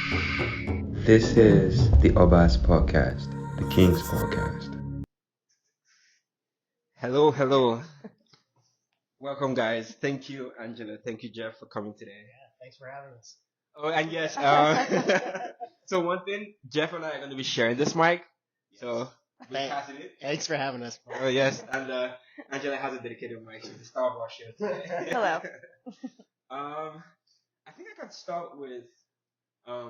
This is the OBAs podcast, the King's podcast. Hello, hello. Welcome, guys. Thank you, Angela. Thank you, Jeff, for coming today. Thanks for having us. Oh, and yes, so one thing, Jeff and I are going to be sharing this mic. So, we're passing it. Thanks for having us. Oh, yes, and Angela has a dedicated mic. She's the star of our show today. Hello. I think I can start with a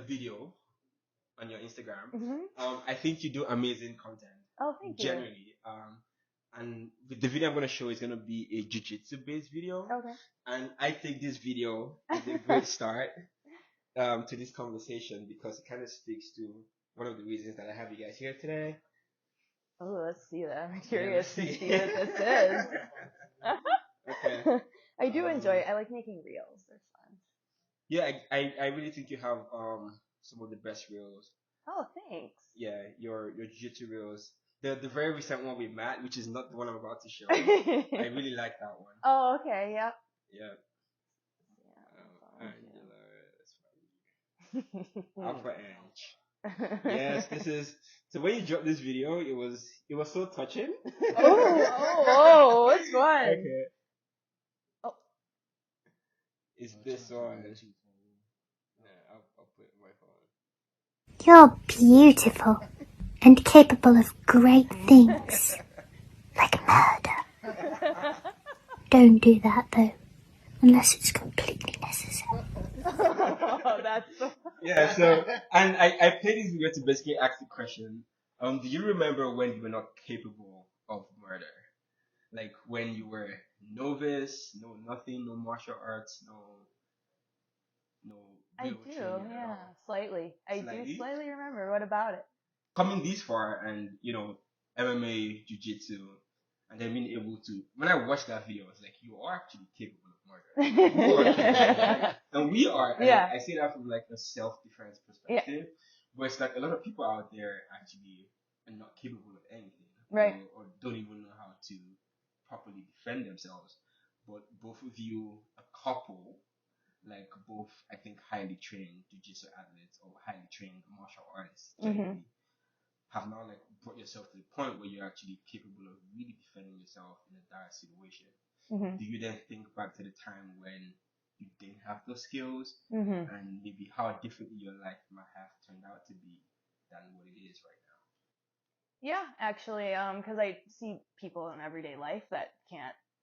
video on your Instagram. Mm-hmm. I think you do amazing content. Oh, thank you. Generally. And with the video I'm going to show is going to be a jiu-jitsu based video. Okay. And I think this video is a great start to this conversation because it kind of speaks to one of the reasons that I have you guys here today. Oh, let's see that. I'm curious to let's see see. what this is. Okay. I do enjoy it. I like making reels. They're fun. Yeah, I really think you have some of the best reels. Oh, thanks. Yeah, your jiu-jitsu reels. The very recent one with Matt, which is not the one I'm about to show. I I really like that one. Oh, okay. Yep. Yeah. Yeah. Angela, Alpha Ange. Yes, this is. So when you dropped this video, it was so touching. Oh, which one? Okay. Oh. It's this one. Yeah, I'll put it on my phone. You're beautiful and capable of great things, like murder. Don't do that though, unless it's completely necessary. Oh, that's so... Yeah, so, and I played this video to basically ask the question, do you remember when you were not capable of murder? Like when you were novice, no nothing, no martial arts, no I real do, training at yeah, all. slightly. I do Slightly? slightly remember. What about it? Coming this far and, MMA, jiu-jitsu, and then being able to, when I watched that video, I was like, you are actually capable of murder. You are capable. And we are. And Yeah. I say that from like a self-defense perspective, but it's like a lot of people out there actually are not capable of anything. Right. Or don't even know how to properly defend themselves. But both of you, a couple, like both, I think, highly trained jiu-jitsu athletes or highly trained martial artists, generally, have now like brought yourself to the point where you're actually capable of really defending yourself in a dire situation. Mm-hmm. Do you then think back to the time when you didn't have those skills Mm-hmm. and maybe how differently your life might have turned out to be than what it is right now? Yeah, actually, because I see people in everyday life that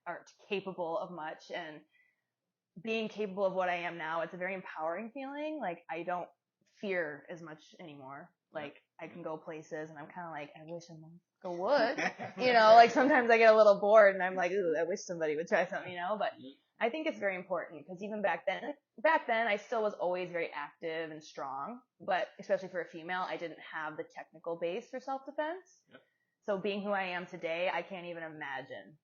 aren't capable of much, and being capable of what I am now, it's a very empowering feeling. Like I don't fear as much anymore. Like I can go places, and I'm kind of like, I wish someone would. Like sometimes I get a little bored, and I'm like, ooh, I wish somebody would try something, But I think it's very important because even back then I still was always very active and strong, but especially for a female, I didn't have the technical base for self-defense. Yep. So being who I am today, I can't even imagine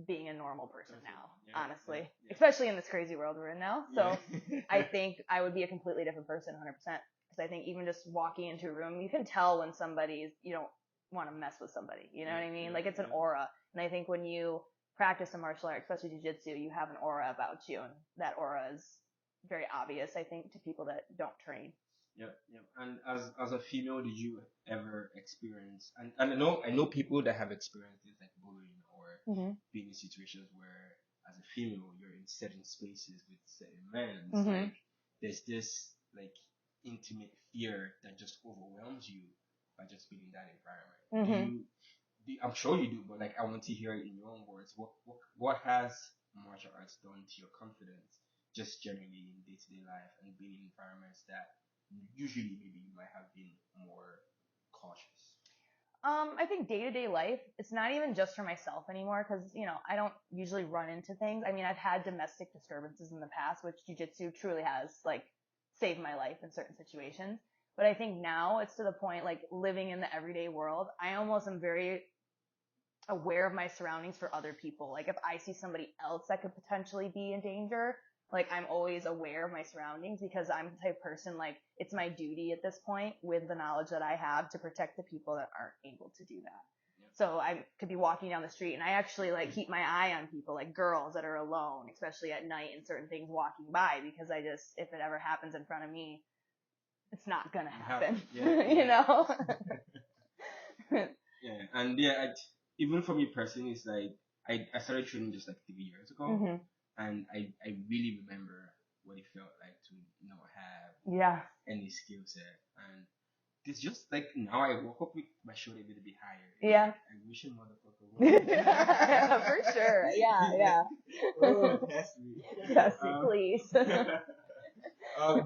being a normal person now, honestly, especially in this crazy world we're in now. So I think I would be a completely different person 100%. Because I think even just walking into a room, you can tell when you don't want to mess with somebody. You know what I mean? Like it's an aura. And I think when you practice a martial art, especially jiu-jitsu, you have an aura about you, and that aura is very obvious, I think, to people that don't train. Yep. And as a female, did you ever experience? And I know people that have experienced this, like bullying or being in situations where, as a female, you're in certain spaces with certain men. It's like there's this like intimate fear that just overwhelms you by just being in that environment. I'm sure you do, but like I want to hear it in your own words. What has martial arts done to your confidence, just generally in day-to-day life and being in environments that usually maybe you might have been more cautious? I think day-to-day life, it's not even just for myself anymore because, I don't usually run into things. I mean, I've had domestic disturbances in the past, which jiu-jitsu truly has, like, saved my life in certain situations. But I think now it's to the point, like, living in the everyday world, I almost am very aware of my surroundings for other people. Like, if I see somebody else that could potentially be in danger, like, I'm always aware of my surroundings because I'm the type of person, like, it's my duty at this point with the knowledge that I have to protect the people that aren't able to do that. So I could be walking down the street and I actually like keep my eye on people, like girls that are alone, especially at night and certain things walking by, because I just, if it ever happens in front of me, it's not gonna happen. You know? Yeah, and even for me personally, it's like I started training just like 3 years ago, and I really remember what it felt like to not have any skill set, and it's just like now I woke up with my shoulder a little bit higher. Yeah. I wish a motherfucker would. For sure. Yeah. Oh, pass me. Yes, please.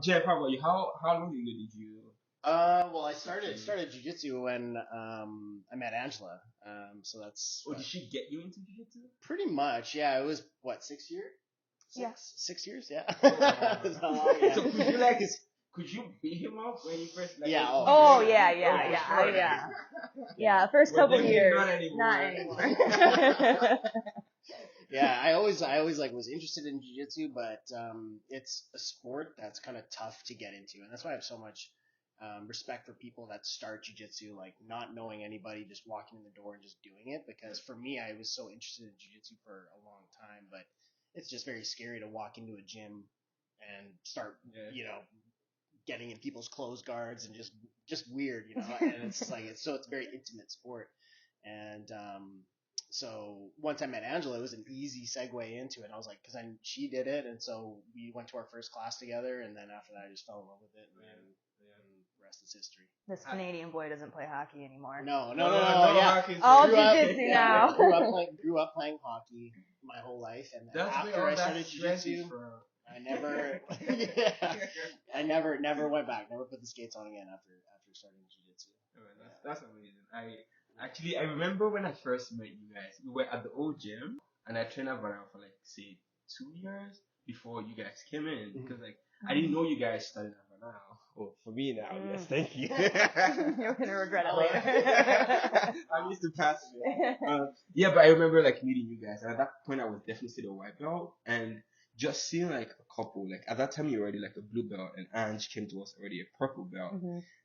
Jeff, how about you? How long ago did you? Well, I started jiu-jitsu when I met Angela. So that's Did she get you into jiu-jitsu? pretty much, yeah. It was what, 6 years? Yeah. 6 years, yeah. That's how long, yeah. So could you beat him up when you first like? Yeah, Oh, sure. yeah. Sure. Yeah, first Well, couple then years. not anymore. Yeah, I always like was interested in jiu-jitsu, but it's a sport that's kind of tough to get into, and that's why I have so much respect for people that start jiu-jitsu, like not knowing anybody, just walking in the door and just doing it. Because for me, I was so interested in jiu-jitsu for a long time, but it's just very scary to walk into a gym and start, getting in people's clothes guards and just weird, and it's like, it's a very intimate sport. And, so once I met Angela, it was an easy segue into it. And I was like, cause she did it. And so we went to our first class together. And then after that, I just fell in love with it. And the rest is history. This Canadian boy doesn't play hockey anymore. No. Yeah. All jiu-jitsu now. Grew up playing hockey my whole life. And then That's after I started jiu-jitsu, I never went back. Never put the skates on again after starting jiu-jitsu. That's amazing. I remember when I first met you guys. We were at the old gym, and I trained at Varel for like say 2 years before you guys came in, because like I didn't know you guys started at Varel. Oh, for me now, yes, thank you. You're gonna regret it later. I'm used to passing it. But I remember like meeting you guys, and at that point I was definitely still a white belt, and just seeing like a couple, like at that time you were already like a blue belt, and Ange came to us already a purple belt,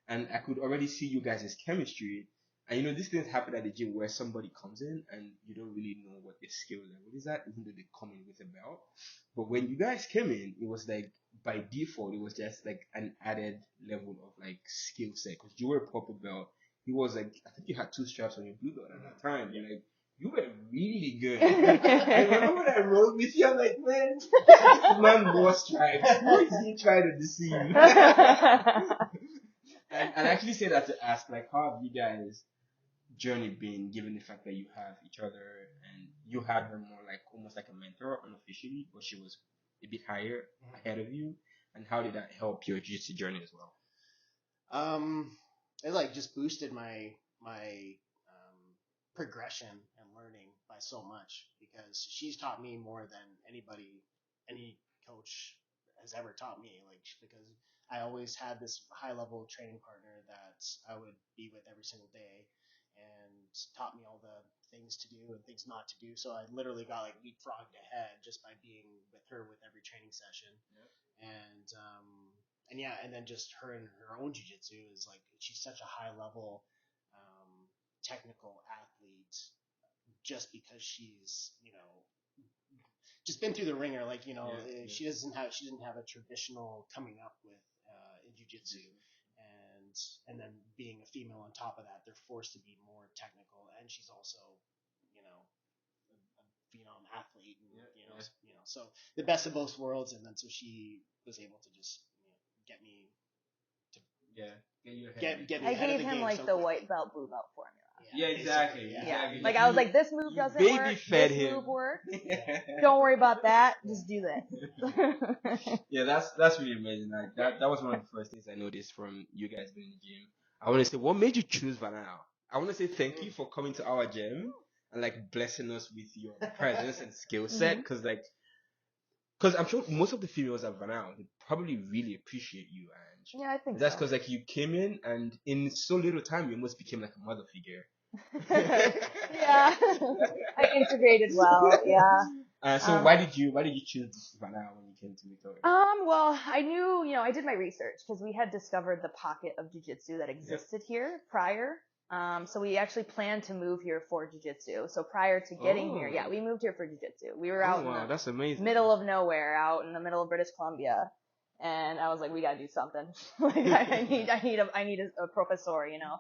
and I could already see you guys' chemistry. And these things happen at the gym where somebody comes in and you don't really know what their skill level is at, even though they come in with a belt. But when you guys came in, it was like by default, it was just like an added level of like skill set, because you were a purple belt. He was like, I think you had 2 straps on your blue belt at that time. You're like, you were really good. I remember when I rolled with you, I'm like, man, this man more stripes. Who is he trying to deceive? And I actually say that to ask, like, how have you guys' journey been, given the fact that you have each other and you had her more like almost like a mentor unofficially, but she was a bit higher ahead of you, and how did that help your jiu-jitsu journey as well? It like just boosted my progression and learning by so much, because she's taught me more than any coach has ever taught me, like, because I always had this high level training partner that I would be with every single day, and taught me all the things to do and things not to do. So I literally got like leapfrogged ahead just by being with her with every training session. And then just her and her own jiu-jitsu is like, she's such a high level technical athlete, just because she's just been through the ringer, like she didn't have a traditional coming up with in jiu-jitsu, and then being a female on top of that, they're forced to be more technical, and she's also a phenom athlete, and, so the best of both worlds. And then so she was able to just get me to get me I ahead of gave the him game like so the quick. white belt, blue belt formula. Yeah, exactly. Like I was like, this move doesn't work. fed this him. move works. Don't worry about that. Just do this. Yeah, that's really amazing. Like that was one of the first things I noticed from you guys being in the gym. I want to say, what made you choose Vanal? I want to say thank you for coming to our gym and like blessing us with your presence and skill set, because I'm sure most of the females at Vanal, they probably really appreciate you, Ange. Yeah, I think that's so. because like you came in and in so little time you almost became like a mother figure. Yeah, I integrated well. Yeah. So why did you choose Vanal when you came to Victoria? Well, I knew, I did my research because we had discovered the pocket of jiu-jitsu that existed here prior. So we actually planned to move here for jiu-jitsu. So prior to getting here, yeah, we moved here for jiu-jitsu. We were out in the that's amazing. middle of nowhere, out in the middle of British Columbia. And I was like, we gotta do something. Like I need a professor, you know?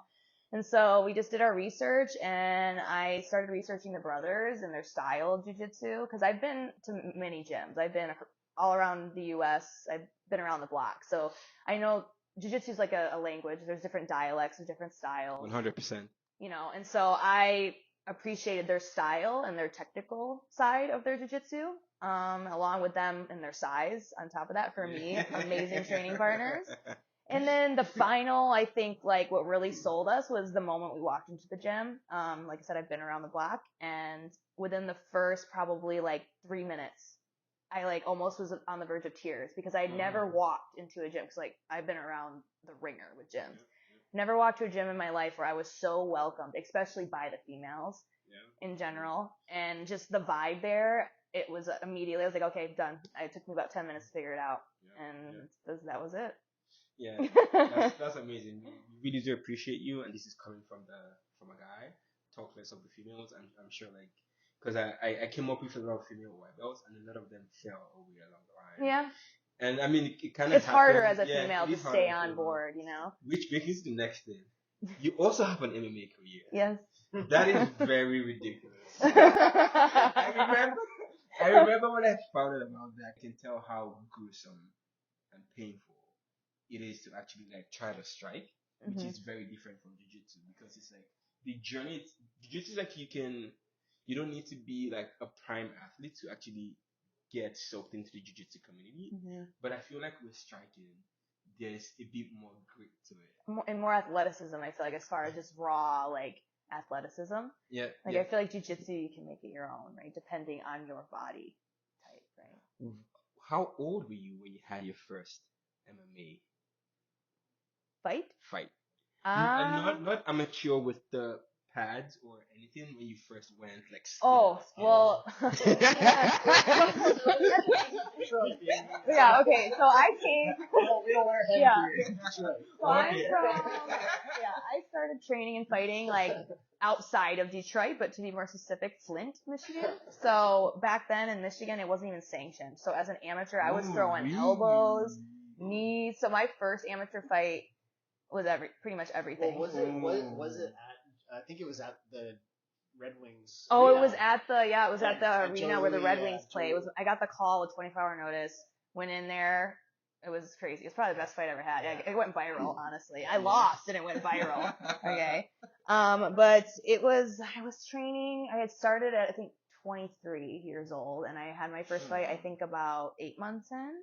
And so we just did our research, and I started researching the brothers and their style of jiu-jitsu, because I've been to many gyms. I've been all around the U.S. I've been around the block. So I know jiu-jitsu is like a language. There's different dialects, there's different styles. 100%. You know, and so I appreciated their style and their technical side of their jiu-jitsu, along with them and their size on top of that. For me, amazing training partners. And then the final, I think, like, what really sold us was the moment we walked into the gym. Like I said, I've been around the block, and within the first probably like 3 minutes, I like almost was on the verge of tears, because I had never walked into a gym. Cause like I've been around the ringer with gyms. Never walked to a gym in my life where I was so welcomed, especially by the females in general. And just the vibe there, it was immediately, I was like, okay, done. It took me about 10 minutes to figure it out. And that was it. Yeah, that's amazing. We really do appreciate you, and this is coming from a guy. Talk less of the females, and I'm sure, like, because I came up with a lot of female white belts, and a lot of them fell away along the line. Yeah. And I mean, it kind of it's harder as a female to stay on board, you know. Which brings us to the next thing. You also have an MMA career. Yes. That is very ridiculous. I remember when I found out about that. I can tell how gruesome and painful it is to actually like try to strike, which is very different from jiu-jitsu, because it's like the journey. Jiu-jitsu is like you don't need to be like a prime athlete to actually get soaked into the jiu-jitsu community. But I feel like with striking, there's a bit more grit to it. And more athleticism, I feel like, as far as just raw like athleticism. Yeah. Like I feel like jiu-jitsu, you can make it your own, right? Depending on your body type, right? How old were you when you had your first MMA fight? Not amateur with the pads or anything, when you first went like well yeah, okay, so I came I started training and fighting like outside of Detroit, but to be more specific, Flint, Michigan. So back then in Michigan, it wasn't even sanctioned. So as an amateur, I was throwing elbows, knees. So my first amateur fight was pretty much everything. Well, was it at, I think it was at the Red Wings. Oh, arena. It was at the arena where the Red Wings play. I got the call with 24-hour notice, went in there. It was crazy. It's probably the best fight I ever had. It went viral, honestly. I lost and it went viral. Okay. But I was training. I had started at, I think, 23 years old, and I had my first fight, I think, about 8 months in.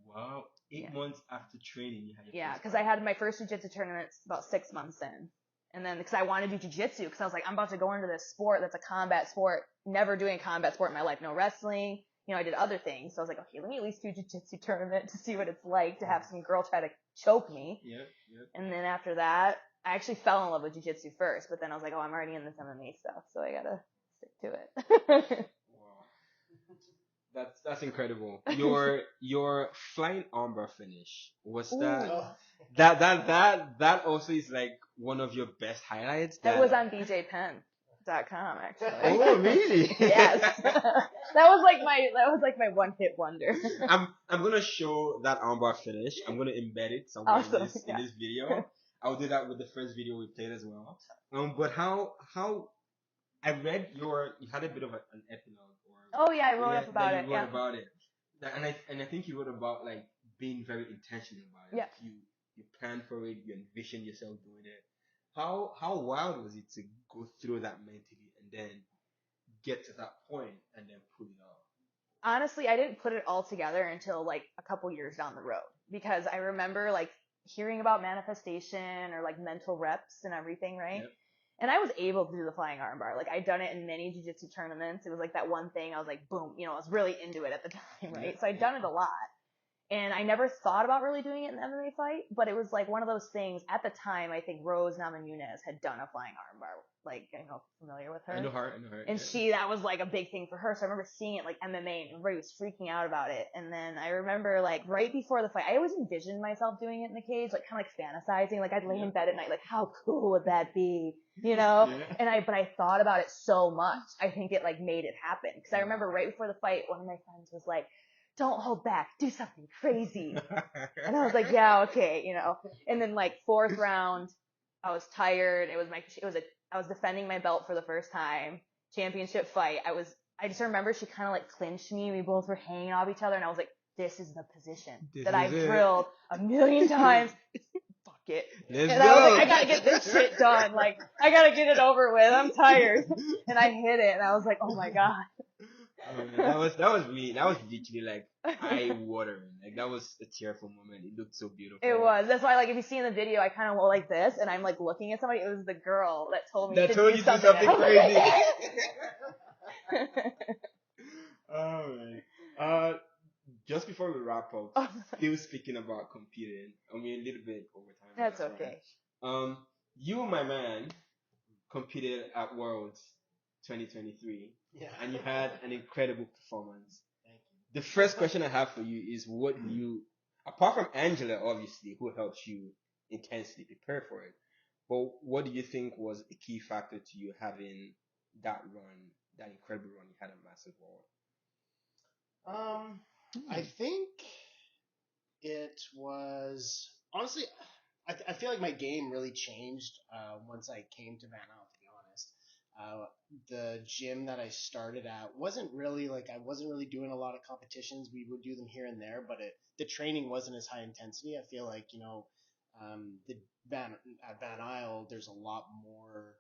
Wow. 8 months after training, you had your first fight. Yeah, because I had my first jiu-jitsu tournament about 6 months in. And then, because I wanted to do jiu-jitsu, because I was like, I'm about to go into this sport that's a combat sport, never doing a combat sport in my life, no wrestling. You know, I did other things. So I was like, okay, let me at least do a jiu-jitsu tournament to see what it's like to have some girl try to choke me. Yep. And then after that, I actually fell in love with jiu-jitsu first, but then I was like, oh, I'm already in this MMA stuff, so I gotta stick to it. Wow. That's incredible. Your flying armbar finish, was that also is like one of your best highlights? That was on BJPen.com, actually. Oh, really? Yes. That was like my one hit wonder. I'm gonna show that armbar finish. I'm gonna embed it somewhere in this video. I'll do that with the first video we played as well. But how I read you had a bit of an epilogue. Oh yeah, I wrote up about it. You wrote about it, and I think you wrote about like being very intentional about it. Yeah. Like, you planned for it, you envisioned yourself doing it. How wild was it to go through that mentally and then get to that point and then pull it off? Honestly, I didn't put it all together until like a couple years down the road, because I remember like hearing about manifestation or like mental reps and everything, right? Yep. And I was able to do the flying armbar. Like, I'd done it in many jiu-jitsu tournaments. It was like that one thing I was like, boom, you know, I was really into it at the time, right? So I'd done it a lot. And I never thought about really doing it in an MMA fight, but it was like one of those things. At the time, I think Rose Namajunas had done a flying armbar. Like, I don't know if you're familiar with her. I know her. And that was like a big thing for her. So I remember seeing it like MMA and everybody was freaking out about it. And then I remember like right before the fight, I always envisioned myself doing it in the cage, like kind of like fantasizing. Like I'd lay in bed at night, like how cool would that be? And but I thought about it so much. I think it like made it happen. Cause I remember right before the fight, one of my friends was like, don't hold back, do something crazy. And I was like, yeah, okay, And then like 4th round, I was tired. I was defending my belt for the first time, championship fight. I just remember she kind of like clinched me. We both were hanging off each other, and I was like, this is the position that I've drilled a million times. Fuck it. Let's and go. I was like, I gotta get this shit done. Like, I gotta get it over with. I'm tired. And I hit it, and I was like, oh my god. That was me. That was literally like eye-watering. Like that was a tearful moment. It looked so beautiful. It was. That's why, like, if you see in the video, I kind of went like this, and I'm like looking at somebody. It was the girl that told me that to told do you to do something crazy. Alright. Just before we wrap up, still speaking about competing. I mean, a little bit over time. That's okay. You, my man, competed at Worlds 2023. Yeah. And you had an incredible performance. Thank you. The first question I have for you is what you, apart from Angela, obviously, who helped you intensely prepare for it, but what do you think was a key factor to you having that run, that incredible run you had at Massive World? I think it was, honestly, I feel like my game really changed once I came to Van Isle, to be honest. The gym that I started at wasn't really I wasn't really doing a lot of competitions. We would do them here and there, but the training wasn't as high intensity. I feel like, at Van Isle, there's a lot more,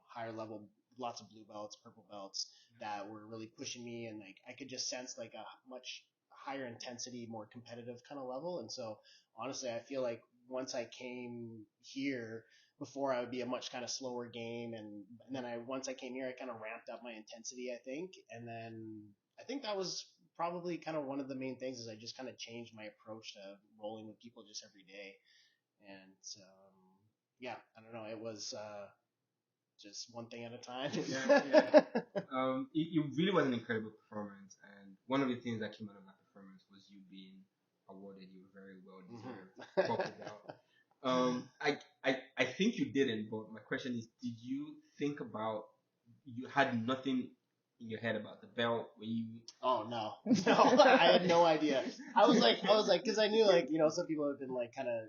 higher level, lots of blue belts, purple belts that were really pushing me, and like I could just sense like a much higher intensity, more competitive kind of level. And so honestly, I feel like once I came here, before I would be a much kind of slower game, and then once I came here, I kind of ramped up my intensity, I think, and then I think that was probably kind of one of the main things is I just kind of changed my approach to rolling with people just every day, and I don't know, it was just one thing at a time. It really was an incredible performance, and one of the things that came out of that performance was you being awarded your very well deserved purple belt. I think you didn't, but my question is, did you think about, you had nothing in your head about the belt when you? Oh no, I had no idea. I was like, because I knew some people have been like kind of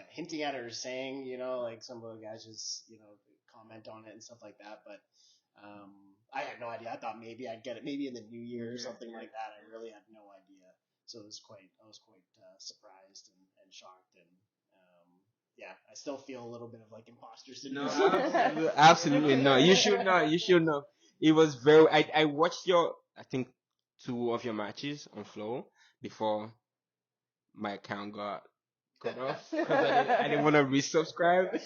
hinting at it or saying, like some of the guys just comment on it and stuff like that, but I had no idea. I thought maybe I'd get it maybe in the new year or something like that. I really had no idea, so I was quite surprised and shocked, and I still feel a little bit of like imposter syndrome. No, absolutely not. You should know. It was very. I watched I think 2 of your matches on Flow before my account got cut off because I didn't want to resubscribe. But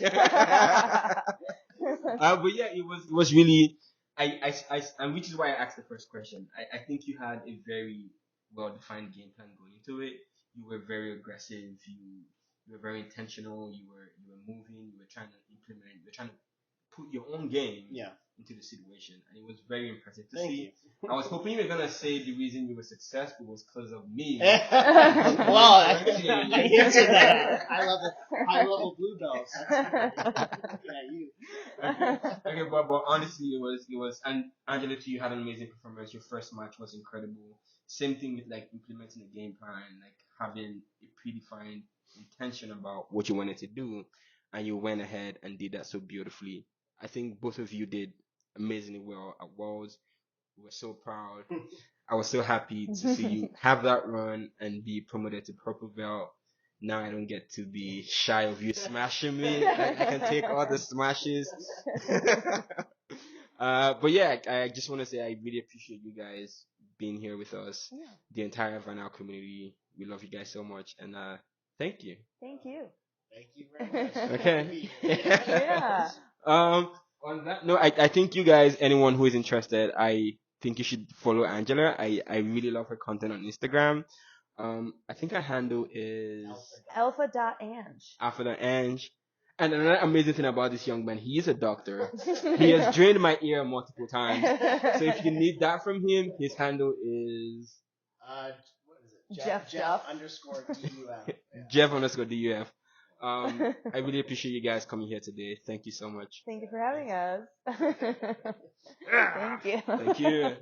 yeah, it was really. And which is why I asked the first question. I think you had a very well-defined game plan going into it. You were very aggressive. You were very intentional. You were moving. You were trying to implement. You were trying to put your own game into the situation, and it was very impressive to see. I was hoping you were gonna say the reason you were successful was because of me. Well, I answered that. I love the high level blue belts. You. Okay, but honestly, it was, and Angela too, you had an amazing performance. Your first match was incredible. Same thing with like implementing a game plan, like having a predefined intention about what you wanted to do, and you went ahead and did that so beautifully. I think both of you did amazingly well at Worlds. We were so proud. I was so happy to see you have that run and be promoted to purple belt. Now I don't get to be shy of you smashing me. I can take all the smashes. But yeah, I just want to say I really appreciate you guys being here with us. Yeah. The entire Van Isle community. We love you guys so much, and thank you. Thank you. Thank you very much. Okay. Yeah. On that note, I think you guys, anyone who is interested, I think you should follow Angela. I really love her content on Instagram. I think our handle is Alpha.Ange. Ange. And another amazing thing about this young man, he is a doctor. He has drained my ear multiple times. So if you need that from him, his handle is what is it? Jeff Jeff underscore DUF. Jeff underscore DUF. I really appreciate you guys coming here today. Thank you so much. Thank you for having us. Thank you. Thank you.